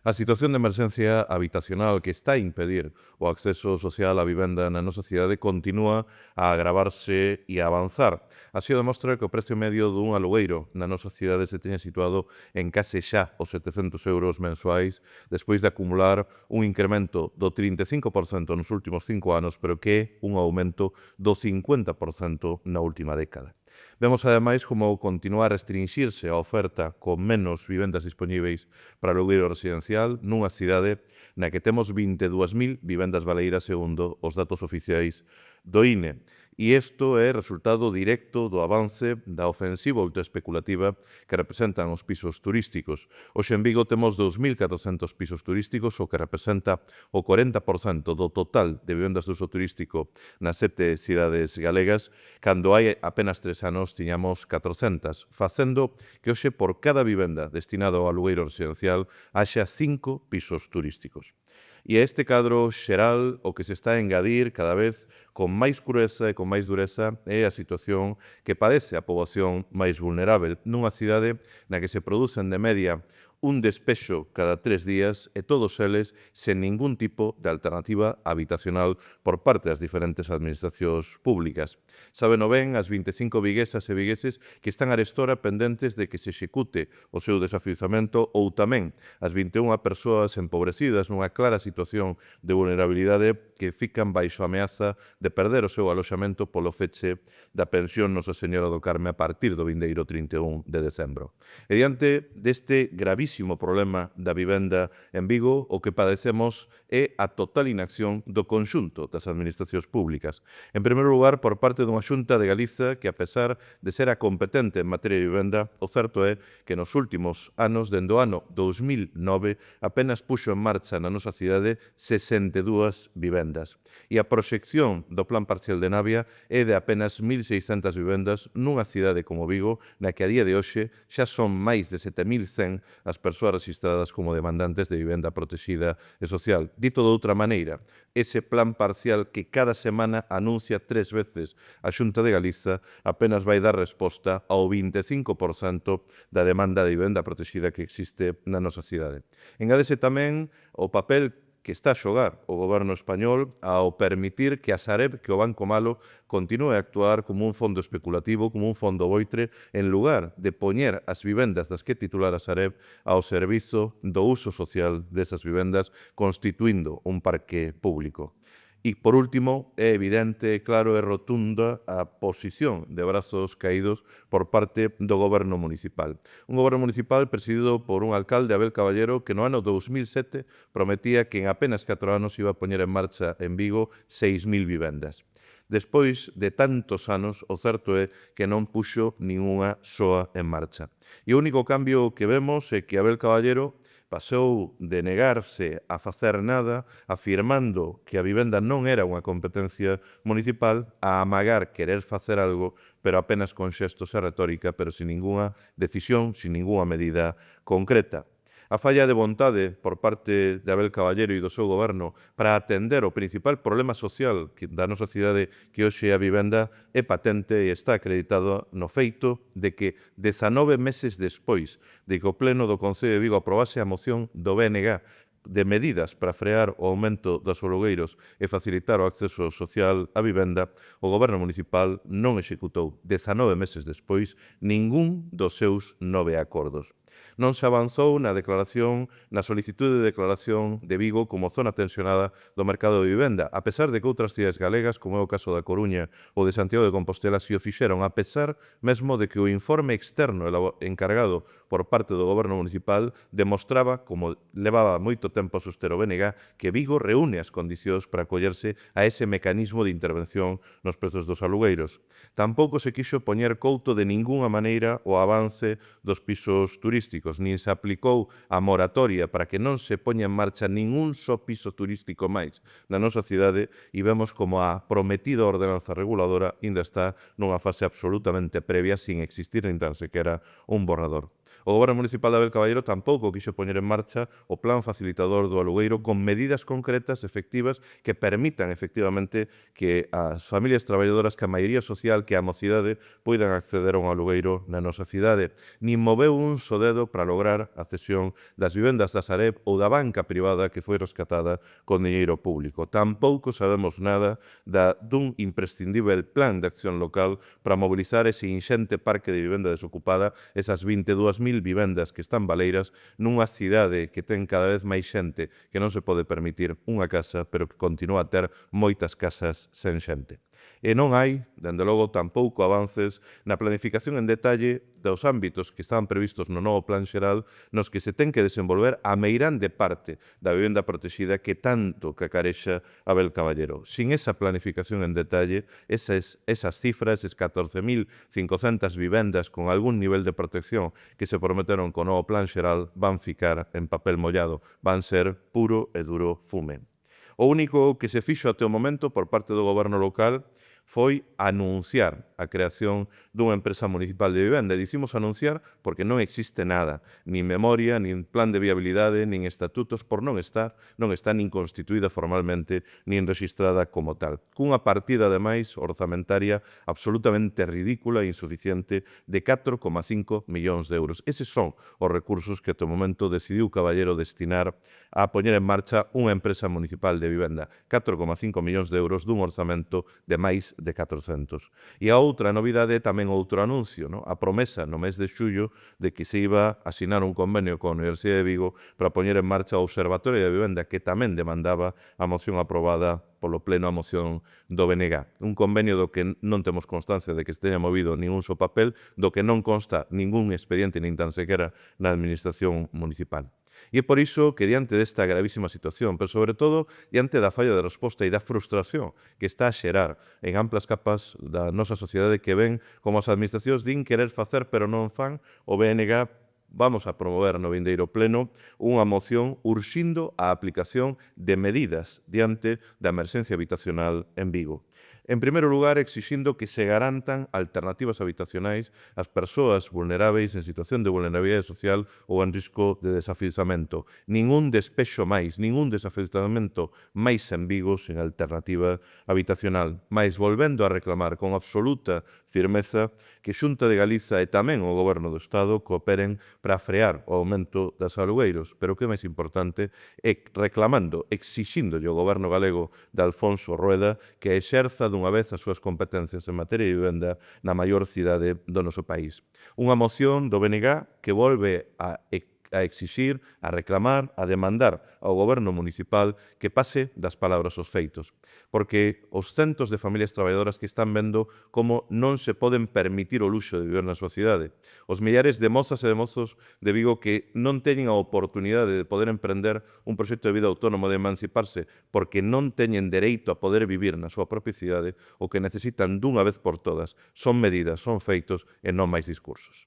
A situación de emerxencia habitacional que está a impedir o acceso social á vivenda na nosa cidade continúa a agravarse e a avanzar. Así o demostra que o precio medio dun alugueiro na nosa cidade se teña situado en case xa os 700 euros mensuais despois de acumular un incremento do 35% nos últimos 5 anos, pero que é un aumento do 50% na última década. Vemos, ademais, como continúa a restringirse a oferta con menos vivendas dispoñíveis para alugueiro residencial nunha cidade na que temos 22.000 vivendas baleiras segundo os datos oficiais do INE. E isto é resultado directo do avance da ofensiva ultraespeculativa que representan os pisos turísticos. Hoxe en Vigo temos 2.400 pisos turísticos, o que representa o 40% do total de vivendas de uso turístico nas 7 cidades galegas, cando hai apenas 3 anos tiñamos 400, facendo que hoxe por cada vivenda destinada ao alugueiro residencial haxa 5 pisos turísticos. E a este cadro xeral o que se está a engadir cada vez con máis crudeza e con máis dureza é a situación que padece a poboación máis vulnerável nunha cidade na que se producen de media un despexo cada 3 días e todos eles sen ningún tipo de alternativa habitacional por parte das diferentes administracións públicas. Sabeno ben as 25 viguesas e vigueses que están arestora pendentes de que se execute o seu desafiuzamento ou tamén as 21 persoas empobrecidas nunha clara situación de vulnerabilidade que fican baixo ameaza de perder o seu aloxamento polo feche da pensión Nosa Señora do Carme a partir do vindeiro 31 de decembro. E diante deste gravísimo problema da vivenda en Vigo, o que padecemos é a total inacción do conxunto das administracións públicas. En primeiro lugar, por parte dunha Xunta de Galiza que, a pesar de ser a competente en materia de vivenda, o certo é que nos últimos anos, dende o ano 2009, apenas puxo en marcha na nosa cidade 62 vivendas. E a proxección do Plan Parcial de Navia é de apenas 1.600 vivendas nunha cidade como Vigo, na que a día de hoxe xa son máis de 7.100 as persoas registradas como demandantes de vivenda protexida e social. Dito de outra maneira, ese plan parcial que cada semana anuncia 3 veces a Xunta de Galiza apenas vai dar resposta ao 25% da demanda de vivenda protexida que existe na nosa cidade. Engádese tamén o papel que está a xogar o goberno español ao permitir que a Sareb, que o Banco Malo, continúe a actuar como un fondo especulativo, como un fondo boitre, en lugar de poñer as vivendas das que titular a Sareb ao servizo do uso social desas vivendas, constituindo un parque público. E, por último, é evidente, claro e rotunda a posición de brazos caídos por parte do goberno municipal. Un goberno municipal presidido por un alcalde, Abel Caballero, que no ano 2007 prometía que en apenas 4 anos iba a poñer en marcha en Vigo 6.000 vivendas. Despois de tantos anos, o certo é que non puxo ninguna soa en marcha. E o único cambio que vemos é que Abel Caballero pasou de negarse a facer nada, afirmando que a vivenda non era unha competencia municipal, a amagar querer facer algo, pero apenas con xestos e retórica, pero sin ningunha decisión, sin ningunha medida concreta. A falla de vontade por parte de Abel Caballero e do seu goberno para atender o principal problema social da nosa cidade, que hoxe é a vivenda, é patente e está acreditado no feito de que 19 meses despois de que o Pleno do Concello de Vigo aprobase a moción do BNG de medidas para frear o aumento dos alugueiros e facilitar o acceso social á vivenda, o goberno municipal non executou 19 meses despois ningún dos seus 9 acordos. Non se avanzou na solicitude de declaración de Vigo como zona tensionada do mercado de vivenda, a pesar de que outras cidades galegas, como é o caso da Coruña ou de Santiago de Compostela, si o fixeron, a pesar mesmo de que o informe externo encargado por parte do goberno municipal demostraba, como levaba moito tempo a soster o BNG, que Vigo reúne as condicións para acollerse a ese mecanismo de intervención nos prezos dos alugueiros. Tampouco se quixo poñer couto de ningunha maneira o avance dos pisos turísticos, nin se aplicou a moratoria para que non se poña en marcha ningún só piso turístico máis na nosa cidade, e vemos como a prometida ordenanza reguladora ainda está nunha fase absolutamente previa, sin existir nin tan sequera un borrador. O Goberno Municipal de Abel Caballero tampouco quixo poñer en marcha o plan facilitador do alugueiro con medidas concretas, efectivas, que permitan efectivamente que as familias traballadoras, que a maioría social, que a mocidade, poidan acceder a un alugueiro na nosa cidade. Nin moveu un só dedo para lograr a cesión das vivendas da Sareb ou da banca privada que foi rescatada con diñeiro público. Tampouco sabemos nada dun imprescindível plan de acción local para mobilizar ese inxente parque de vivenda desocupada, esas 22.000 vivendas que están baleiras nunha cidade que ten cada vez máis xente que non se pode permitir unha casa, pero que continúa a ter moitas casas sen xente. E non hai, dende logo, tampouco avances na planificación en detalle dos ámbitos que estaban previstos no novo plan xeral nos que se ten que desenvolver a meirande parte da vivenda protexida que tanto cacarexa Abel Caballero. Sin esa planificación en detalle, esas cifras, esas 14.500 vivendas con algún nivel de protección que se prometeron co novo plan xeral van ficar en papel mollado, van ser puro e duro fume. O único que se fixo até o momento por parte do goberno local foi anunciar a creación dunha empresa municipal de vivenda. E dicimos anunciar porque non existe nada, nin memoria, nin plan de viabilidade, nin estatutos, por non está nin constituída formalmente, nin registrada como tal. Cunha partida, ademais, orzamentaria absolutamente ridícula e insuficiente de 4,5 millóns de euros. Eses son os recursos que até o momento decidiu Caballero destinar a poñer en marcha unha empresa municipal de vivenda. 4,5 millóns de euros dun orzamento de máis de 400. E a outra novidade é tamén outro anuncio, a promesa no mes de xullo de que se iba a asinar un convenio coa Universidade de Vigo para poñer en marcha o Observatorio de Vivenda que tamén demandaba a moción aprobada polo pleno a moción do BNG. Un convenio do que non temos constancia de que se teña movido ningún só papel, do que non consta ningún expediente nin tan sequera na administración municipal. E é por iso que diante desta gravísima situación, pero sobre todo diante da falla de resposta e da frustración que está a xerar en amplas capas da nosa sociedade que ven como as administracións din querer facer pero non fan, o BNG vamos a promover no vindeiro pleno unha moción urxindo a aplicación de medidas diante da emerxencia habitacional en Vigo. En primeiro lugar, exixindo que se garantan alternativas habitacionais ás persoas vulneráveis en situación de vulnerabilidade social ou en risco de desafiuzamento. Ningún despexo máis, ningún desafiuzamento máis en Vigo sen alternativa habitacional. Mais volvendo a reclamar con absoluta firmeza que Xunta de Galiza e tamén o Goberno do Estado cooperen para frear o aumento das alugueiros, pero o que é máis importante é reclamando, exixíndolle ao Goberno galego de Alfonso Rueda que exerza dunha vez as súas competencias en materia de vivenda na maior cidade do noso país. Unha moción do BNG que volve a exixir, a reclamar, a demandar ao goberno municipal que pase das palabras aos feitos. Porque os centos de familias traballadoras que están vendo como non se poden permitir o luxo de viver na súa cidade. Os millares de mozas e de mozos de Vigo que non teñen a oportunidade de poder emprender un proxecto de vida autónomo, de emanciparse, porque non teñen dereito a poder vivir na súa propia cidade, o que necesitan dunha vez por todas son medidas, son feitos e non máis discursos.